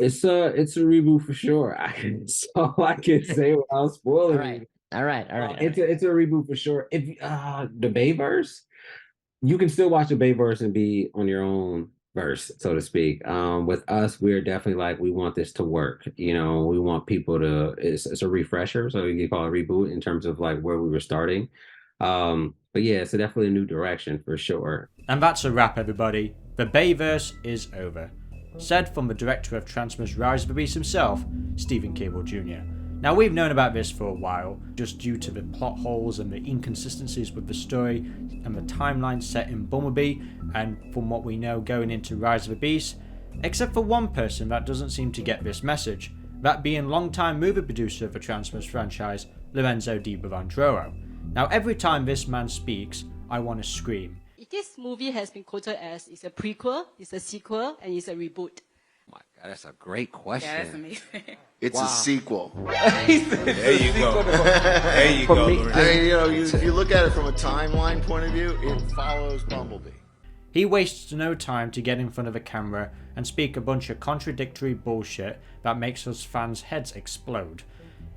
it's a reboot for sure. That's all I can say without All spoiling right. it. All right. All right. All right. It's a reboot for sure. If the Bayverse, you can still watch the Bayverse and be on your own verse, so to speak. With us, we're definitely like we want this to work. You know, we want people to. It's a refresher, so you can call it a reboot in terms of like where we were starting. But yeah, it's definitely a new direction for sure. And that's a wrap, everybody. The Bayverse is over. Said from the director of Transformers Rise of the Beast himself, Stephen Cable Jr. Now, we've known about this for a while, just due to the plot holes and the inconsistencies with the story and the timeline set in Bumblebee, and from what we know going into Rise of the Beast, except for one person that doesn't seem to get this message, that being longtime movie producer of the Transformers franchise, Lorenzo Di Bavandroro. Now, every time this man speaks, I want to scream. This movie has been quoted as it's a prequel, it's a sequel, and it's a reboot. Oh my God, that's a great question. Yeah, that's amazing. It's a sequel. There you go. There you go. I mean, you know, if you look at it from a timeline point of view, it follows Bumblebee. He wastes no time to get in front of a camera and speak a bunch of contradictory bullshit that makes us fans' heads explode.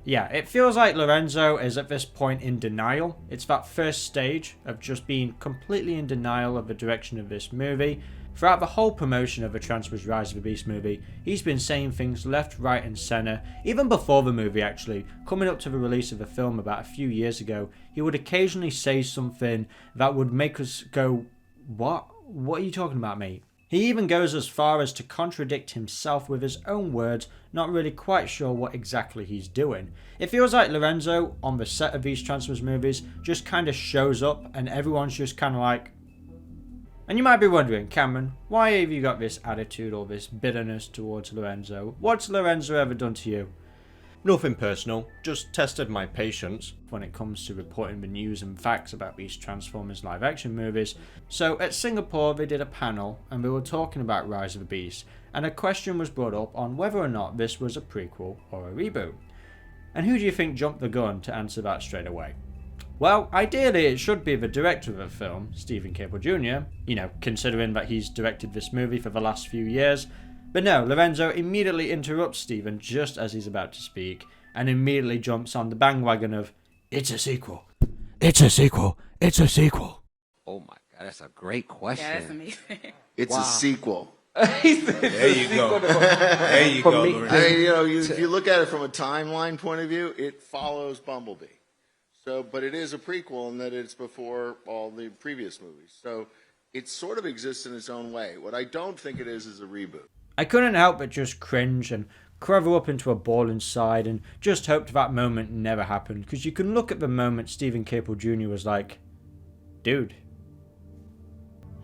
Yeah, it feels like Lorenzo is at this point in denial. It's that first stage of just being completely in denial of the direction of this movie. Throughout the whole promotion of the Transformers Rise of the Beast movie, he's been saying things left, right and centre. Even before the movie actually, coming up to the release of the film about a few years ago, he would occasionally say something that would make us go, what? What are you talking about, mate? He even goes as far as to contradict himself with his own words, not really quite sure what exactly he's doing. It feels like Lorenzo, on the set of these Transformers movies, just kind of shows up and everyone's just kind of like... And you might be wondering, Cameron, why have you got this attitude or this bitterness towards Lorenzo? What's Lorenzo ever done to you? Nothing personal, just tested my patience when it comes to reporting the news and facts about these Transformers live action movies. So at Singapore they did a panel and they were talking about Rise of the Beast, and a question was brought up on whether or not this was a prequel or a reboot. And who do you think jumped the gun to answer that straight away? Well, ideally it should be the director of the film, Stephen Cable Jr., you know, considering that he's directed this movie for the last few years. But no, Lorenzo immediately interrupts Stephen just as he's about to speak, and immediately jumps on the bandwagon of, it's a sequel. It's a sequel. It's a sequel. Oh my God, that's a great question. Yeah, that's amazing. It's a sequel. There you go. There you go. I mean, you know, if you look at it from a timeline point of view, it follows Bumblebee. So, but it is a prequel in that it's before all the previous movies. So it sort of exists in its own way. What I don't think it is a reboot. I couldn't help but just cringe and crumble up into a ball inside and just hoped that moment never happened, because you can look at the moment Stephen Cable Jr. was like, dude.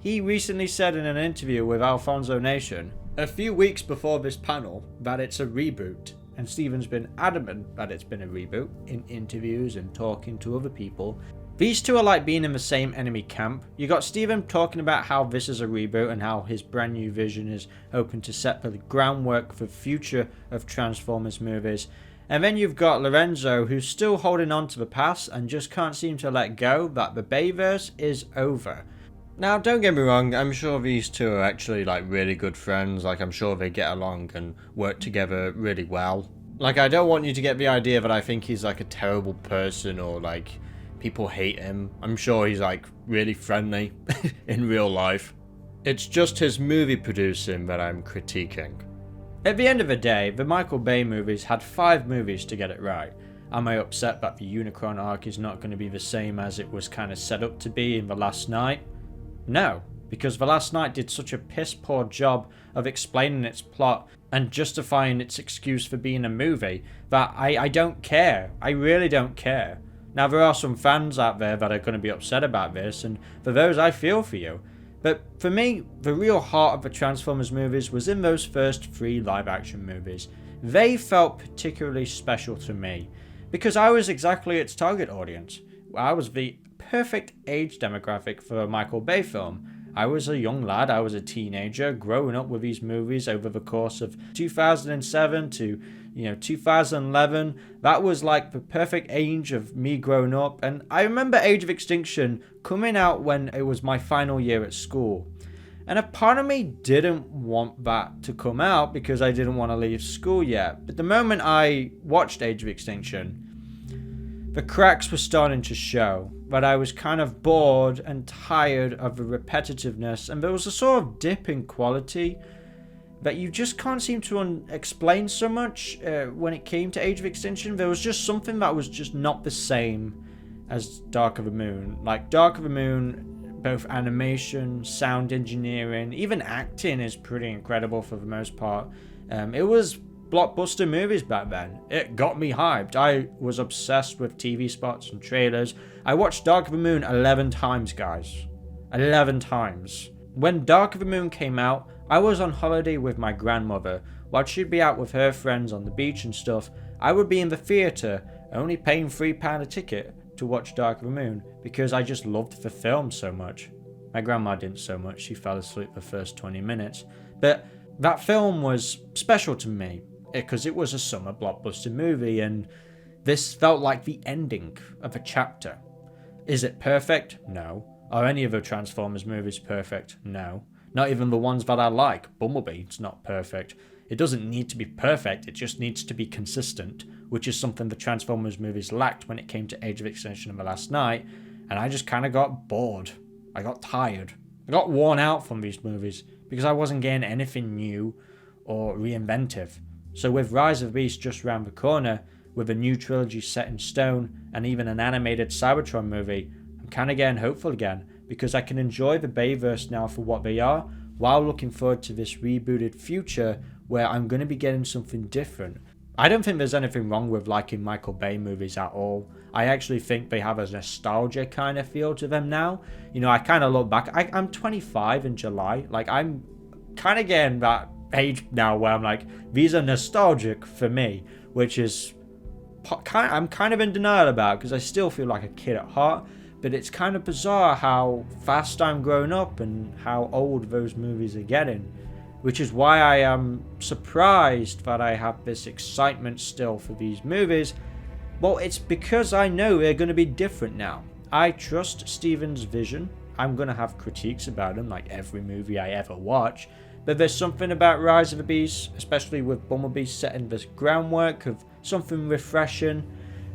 He recently said in an interview with Alfonso Nation, a few weeks before this panel, that it's a reboot, and Stephen's been adamant that it's been a reboot in interviews and talking to other people. These two are like being in the same enemy camp. You got Stephen talking about how this is a reboot and how his brand new vision is hoping to set the groundwork for the future of Transformers movies. And then you've got Lorenzo, who's still holding on to the past and just can't seem to let go that the Bayverse is over. Now, don't get me wrong, I'm sure these two are actually like really good friends. Like, I'm sure they get along and work together really well. Like, I don't want you to get the idea that I think he's like a terrible person or like people hate him. I'm sure he's like really friendly in real life. It's just his movie producing that I'm critiquing. At the end of the day, the Michael Bay movies had 5 movies to get it right. Am I upset that the Unicron arc is not going to be the same as it was kind of set up to be in The Last Knight? No, because The Last Knight did such a piss poor job of explaining its plot and justifying its excuse for being a movie that I don't care. I really don't care. Now, there are some fans out there that are going to be upset about this, and for those I feel for you. But for me, the real heart of the Transformers movies was in those first 3 live action movies. They felt particularly special to me, because I was exactly its target audience. I was the perfect age demographic for a Michael Bay film. I was a young lad, I was a teenager, growing up with these movies over the course of 2007 to 2011. That was like the perfect age of me growing up, and I remember Age of Extinction coming out when it was my final year at school. And a part of me didn't want that to come out because I didn't want to leave school yet. But the moment I watched Age of Extinction, the cracks were starting to show. That I was kind of bored and tired of the repetitiveness, and there was a sort of dip in quality that you just can't seem to explain so much when it came to Age of Extinction. There was just something that was just not the same as Dark of the Moon. Like Dark of the Moon, both animation, sound engineering, even acting is pretty incredible for the most part. It was blockbuster movies back then. It got me hyped. I was obsessed with TV spots and trailers. I watched Dark of the Moon 11 times, guys. 11 times. When Dark of the Moon came out, I was on holiday with my grandmother. While she'd be out with her friends on the beach and stuff, I would be in the theatre, only paying £3 a ticket to watch Dark of the Moon, because I just loved the film so much. My grandma didn't so much, she fell asleep the first 20 minutes. But that film was special to me, because it was a summer blockbuster movie, and this felt like the ending of a chapter. Is it perfect? No. Are any of the Transformers movies perfect? No. Not even the ones that I like. Bumblebee, it's not perfect. It doesn't need to be perfect, it just needs to be consistent, which is something the Transformers movies lacked when it came to Age of Extinction and The Last Night, and I just kind of got bored. I got tired. I got worn out from these movies, because I wasn't getting anything new or reinventive. So with Rise of the Beast just round the corner, with a new trilogy set in stone, and even an animated Cybertron movie, I'm kind of getting hopeful again, because I can enjoy the Bayverse now for what they are, while looking forward to this rebooted future where I'm going to be getting something different. I don't think there's anything wrong with liking Michael Bay movies at all. I actually think they have a nostalgia kind of feel to them now. You know, I kind of look back. I'm 25 in July. Like, I'm kind of getting that age now where I'm like, these are nostalgic for me, which is I'm kind of in denial about, because I still feel like a kid at heart. But it's kind of bizarre how fast I'm growing up and how old those movies are getting. Which is why I am surprised that I have this excitement still for these movies. Well, it's because I know they're going to be different now. I trust Steven's vision. I'm going to have critiques about him, like every movie I ever watch. But there's something about Rise of the Beast, especially with Bumblebee setting this groundwork of something refreshing.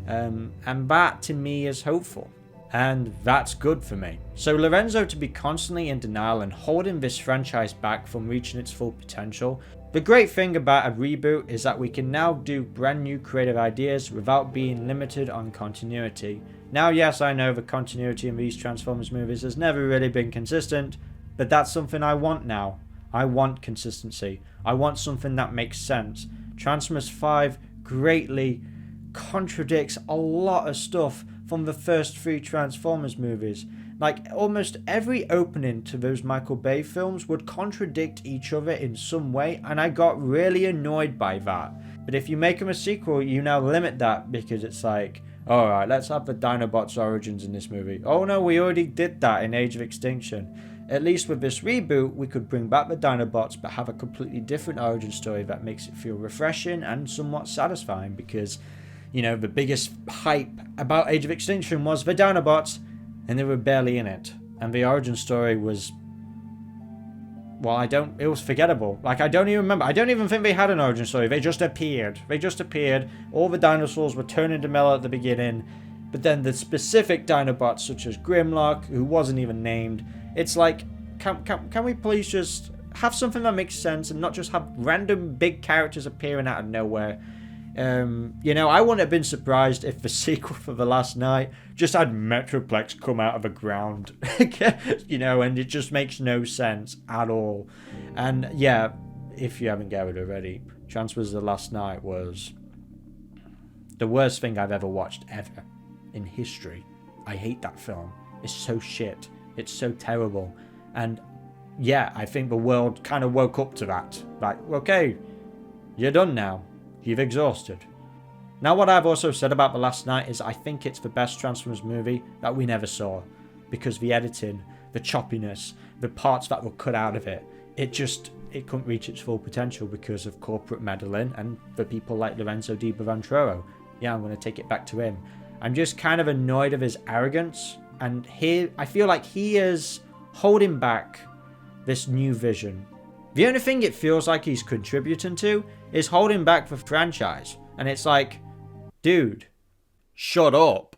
And that, to me, is hopeful. And that's good for me. So Lorenzo to be constantly in denial and holding this franchise back from reaching its full potential. The great thing about a reboot is that we can now do brand new creative ideas without being limited on continuity. Now, yes, I know the continuity in these Transformers movies has never really been consistent, but that's something I want now. I want consistency. I want something that makes sense. Transformers 5 greatly contradicts a lot of stuff from the first 3 Transformers movies. Like, almost every opening to those Michael Bay films would contradict each other in some way, and I got really annoyed by that. But if you make them a sequel, you now limit that, because it's like, alright, let's have the Dinobots origins in this movie. Oh no, we already did that in Age of Extinction. At least with this reboot, we could bring back the Dinobots, but have a completely different origin story that makes it feel refreshing and somewhat satisfying, because, you know, the biggest hype about Age of Extinction was the Dinobots, and they were barely in it. And the origin story was, well, it was forgettable. Like, I don't even remember. I don't even think they had an origin story. They just appeared. All the dinosaurs were turning to metal at the beginning. But then the specific Dinobots, such as Grimlock, who wasn't even named, it's like, can we please just have something that makes sense and not just have random big characters appearing out of nowhere? You know, I wouldn't have been surprised if the sequel for The Last Night just had Metroplex come out of the ground, you know, and it just makes no sense at all. And yeah, if you haven't gathered already, Transformers The Last Night was the worst thing I've ever watched ever in history. I hate that film. It's so shit. It's so terrible. And yeah, I think the world kind of woke up to that. Like, okay, you're done now. You've exhausted. Now, what I've also said about The Last Night is I think it's the best Transformers movie that we never saw, because the editing, the choppiness, the parts that were cut out of it, it couldn't reach its full potential because of corporate meddling and for people like Lorenzo Di Bavantoro. Yeah, I'm going to take it back to him. I'm just kind of annoyed of his arrogance, and I feel like he is holding back this new vision. The only thing it feels like he's contributing to is holding back the franchise. And it's like, dude, shut up.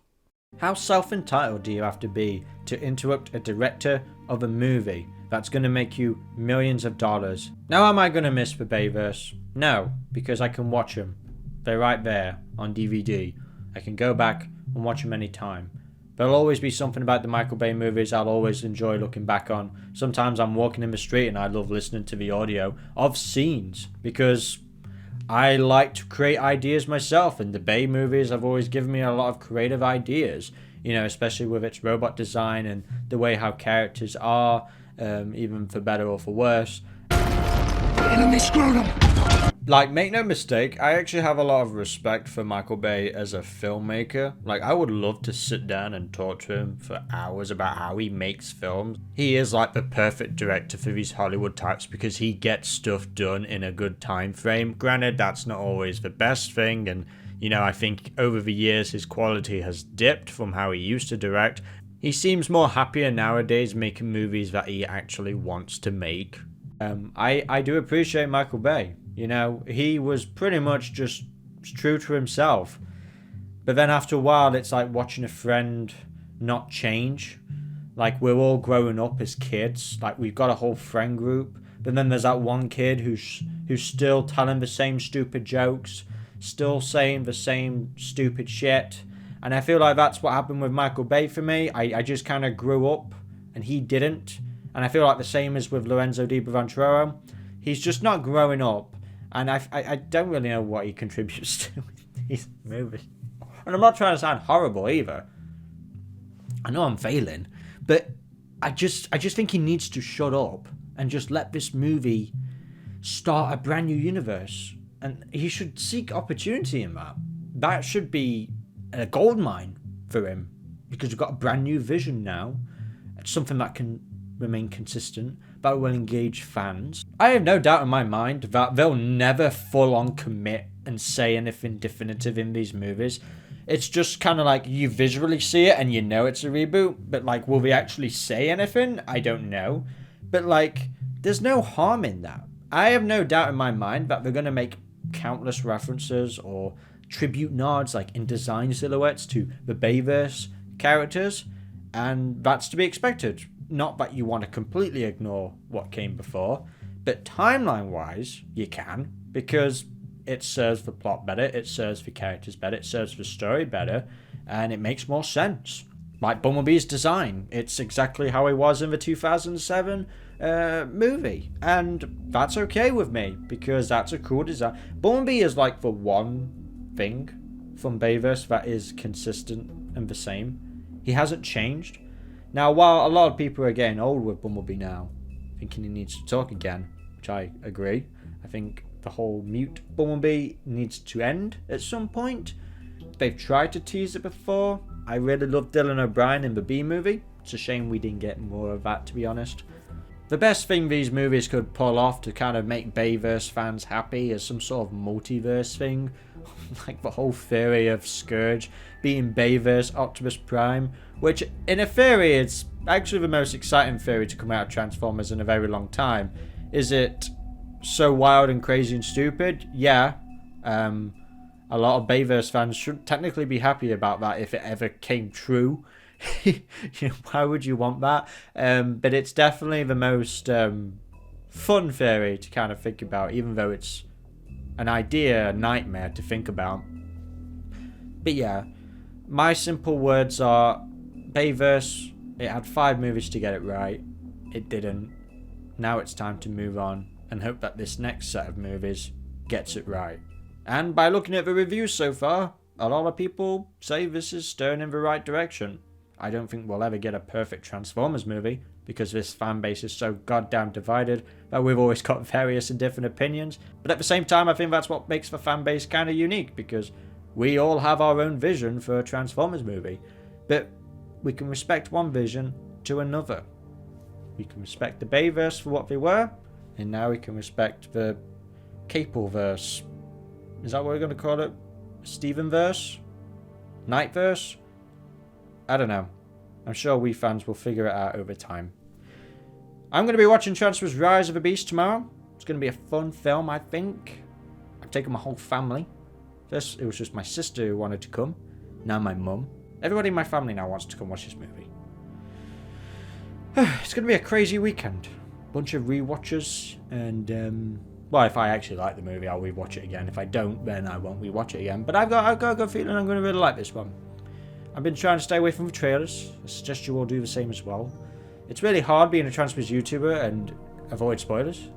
How self-entitled do you have to be to interrupt a director of a movie that's going to make you millions of dollars? Now, am I going to miss the Bayverse? No, because I can watch them. They're right there on DVD. I can go back and watch them anytime. There'll always be something about the Michael Bay movies I'll always enjoy looking back on. Sometimes I'm walking in the street and I love listening to the audio of scenes because I like to create ideas myself, and the Bay movies have always given me a lot of creative ideas, you know, especially with its robot design and the way how characters are, even for better or for worse. Enemy scrotum! Like, make no mistake, I actually have a lot of respect for Michael Bay as a filmmaker. Like, I would love to sit down and talk to him for hours about how he makes films. He is like the perfect director for these Hollywood types because he gets stuff done in a good time frame. Granted, that's not always the best thing, and, you know, I think over the years his quality has dipped from how he used to direct. He seems more happier nowadays making movies that he actually wants to make. I do appreciate Michael Bay. You know, he was pretty much just true to himself. But then after a while, it's like watching a friend not change. Like, we're all growing up as kids. Like, we've got a whole friend group. But then there's that one kid who's still telling the same stupid jokes. Still saying the same stupid shit. And I feel like that's what happened with Michael Bay for me. I just kind of grew up and he didn't. And I feel like the same is with Lorenzo Di Bavantoro. He's just not growing up. And I don't really know what he contributes to in these movies. And I'm not trying to sound horrible either. I know I'm failing. But I just think he needs to shut up and just let this movie start a brand new universe. And he should seek opportunity in that. That should be a goldmine for him. Because we've got a brand new vision now. It's something that can remain consistent, that will engage fans. I have no doubt in my mind that they'll never full on commit and say anything definitive in these movies. It's just kind of like you visually see it and you know it's a reboot, but like, will they actually say anything? I don't know. But like, there's no harm in that. I have no doubt in my mind that they're going to make countless references or tribute nods like in design silhouettes to the Bayverse characters, and that's to be expected. Not that you want to completely ignore what came before, but timeline-wise, you can, because it serves the plot better, it serves the characters better, it serves the story better, and it makes more sense. Like Bumblebee's design, it's exactly how it was in the 2007 movie, and that's okay with me, because that's a cool design. Bumblebee is like the one thing from Bayverse that is consistent and the same. He hasn't changed. Now, while a lot of people are getting old with Bumblebee now, thinking he needs to talk again, which I agree. I think the whole mute Bumblebee needs to end at some point. They've tried to tease it before. I really love Dylan O'Brien in the Bee movie. It's a shame we didn't get more of that, to be honest. The best thing these movies could pull off to kind of make Bayverse fans happy is some sort of multiverse thing. Like the whole theory of Scourge being Bayverse Optimus Prime, which in a theory is actually the most exciting theory to come out of Transformers in a very long time. Is it so wild and crazy and stupid? Yeah. A lot of Bayverse fans should technically be happy about that if it ever came true. You know, why would you want that? But it's definitely the most fun theory to kind of think about, even though it's an idea, a nightmare to think about. But yeah, my simple words are, Bayverse, it had 5 movies to get it right. It didn't. Now it's time to move on and hope that this next set of movies gets it right. And by looking at the reviews so far, a lot of people say this is steering in the right direction. I don't think we'll ever get a perfect Transformers movie, because this fan base is so goddamn divided that we've always got various and different opinions. But at the same time, I think that's what makes the fan base kind of unique, because we all have our own vision for a Transformers movie. But we can respect one vision to another. We can respect the Bayverse for what they were, and now we can respect the Capleverse. Is that what we're going to call it? Stevenverse? Nightverse? I don't know. I'm sure we fans will figure it out over time. I'm going to be watching Transformers Rise of the Beast tomorrow. It's going to be a fun film, I think. I've taken my whole family. First, it was just my sister who wanted to come. Now my mum. Everybody in my family now wants to come watch this movie. It's going to be a crazy weekend. Bunch of rewatches. And, well, if I actually like the movie, I'll rewatch it again. If I don't, then I won't rewatch it again. But I've got a good feeling I'm going to really like this one. I've been trying to stay away from the trailers. I suggest you all do the same as well. It's really hard being a Transformers YouTuber and avoid spoilers.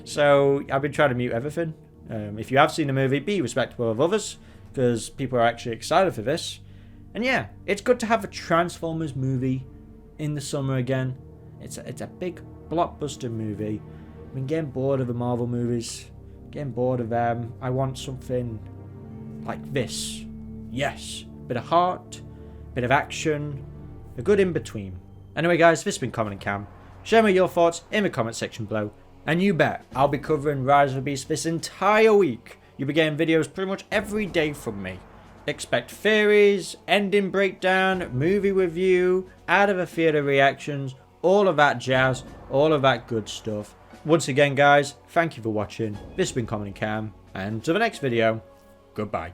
So I've been trying to mute everything. If you have seen the movie, be respectful of others, because people are actually excited for this. And yeah, it's good to have a Transformers movie in the summer again. It's a big blockbuster movie. I've been getting bored of the Marvel movies, getting bored of them. I want something like this. Yes, bit of heart, bit of action, a good in-between. Anyway guys, this has been Common and Cam. Share me your thoughts in the comment section below. And you bet, I'll be covering Rise of the Beast this entire week. You'll be getting videos pretty much every day from me. Expect theories, ending breakdown, movie review, out of the theatre reactions, all of that jazz, all of that good stuff. Once again guys, thank you for watching. This has been Common and Cam, and to the next video, goodbye.